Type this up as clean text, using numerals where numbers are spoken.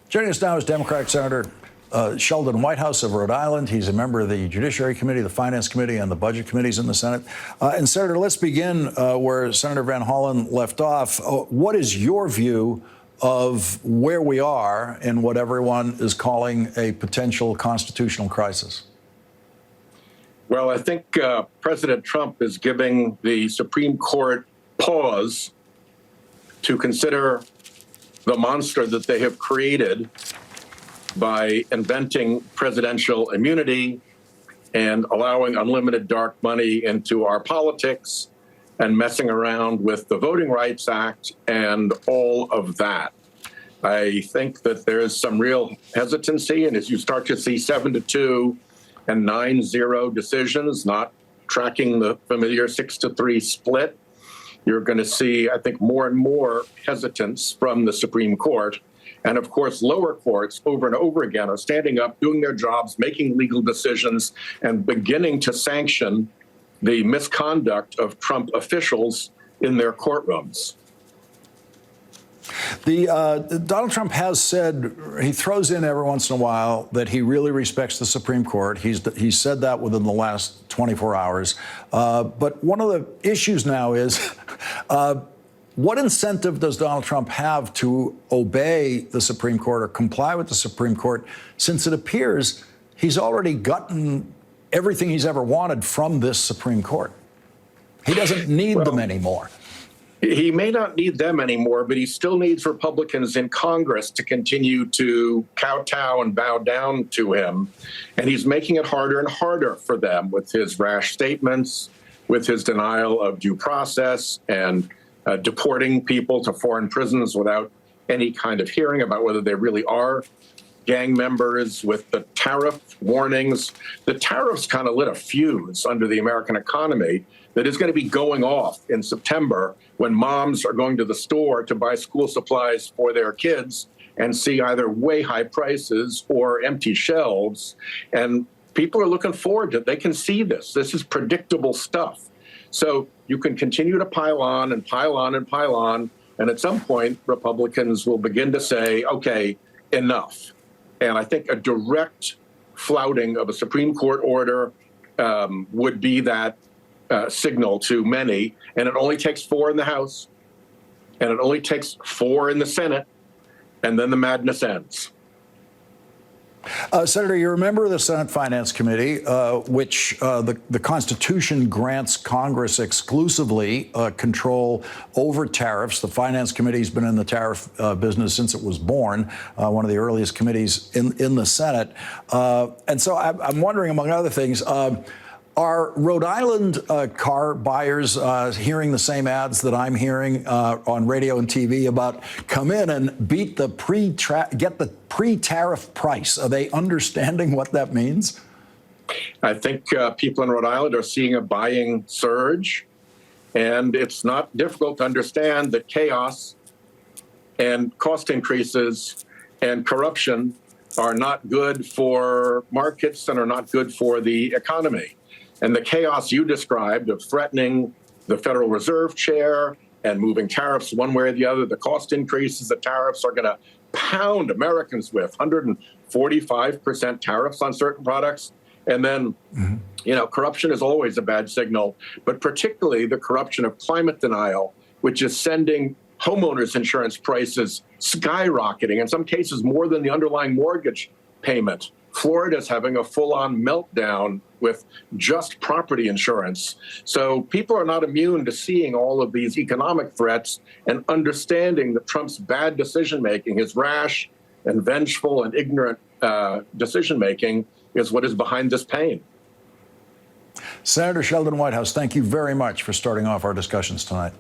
Joining us now is Democratic Senator Sheldon Whitehouse of Rhode Island. He's a member of the Judiciary Committee, the Finance Committee, and the Budget Committees in the Senate. And Senator, let's begin where Senator Van Hollen left off. What is your view of where we are in what everyone is calling a potential constitutional crisis? Well, I think President Trump is giving the Supreme Court pause to consider the monster that they have created by inventing presidential immunity and allowing unlimited dark money into our politics and messing around with the Voting Rights Act and all of that. I think that there's some real hesitancy, and as you start to see 7-2 and 9-0 decisions, not tracking the familiar 6-3 split, you're going to see, I think, more and more hesitance from the Supreme Court. And of course, lower courts over and over again are standing up, doing their jobs, making legal decisions, and beginning to sanction the misconduct of Trump officials in their courtrooms. Donald Trump has said, he throws in every once in a while that he really respects the Supreme Court. He's said that within the last 24 hours. But one of the issues now is, what incentive does Donald Trump have to obey the Supreme Court or comply with the Supreme Court, since it appears he's already gotten everything he's ever wanted from this Supreme Court? He doesn't need them anymore. He may not need them anymore, but he still needs Republicans in Congress to continue to kowtow and bow down to him. And he's making it harder and harder for them with his rash statements, with his denial of due process, and deporting people to foreign prisons without any kind of hearing about whether they really are gang members, with the tariff warnings. The tariffs kind of lit a fuse under the American economy that is going to be going off in September when moms are going to the store to buy school supplies for their kids and see either way high prices or empty shelves. And people are looking forward to it. They can see this. This is predictable stuff. So you can continue to pile on and pile on and pile on. And at some point, Republicans will begin to say, OK, enough. And I think a direct flouting of a Supreme Court order would be that signal to many. And it only takes 4 in the House, and it only takes 4 in the Senate, and then the madness ends. Senator, you're a member of the Senate Finance Committee, which the Constitution grants Congress exclusively control over tariffs. The Finance Committee has been in the tariff business since it was born, one of the earliest committees in the Senate. And so I'm wondering, among other things, are Rhode Island car buyers hearing the same ads that I'm hearing on radio and TV about come in and beat the get the pre-tariff price? Are they understanding what that means? I think people in Rhode Island are seeing a buying surge, and it's not difficult to understand that chaos and cost increases and corruption are not good for markets and are not good for the economy. And the chaos you described of threatening the Federal Reserve chair and moving tariffs one way or the other, the cost increases, the tariffs are going to pound Americans with 145% tariffs on certain products. And then, you know, corruption is always a bad signal, but particularly the corruption of climate denial, which is sending homeowners insurance prices skyrocketing, in some cases more than the underlying mortgage payment. Florida's having a full-on meltdown with just property insurance. So people are not immune to seeing all of these economic threats and understanding that Trump's bad decision-making, his rash and vengeful and ignorant decision-making is what is behind this pain. Senator Sheldon Whitehouse, thank you very much for starting off our discussions tonight.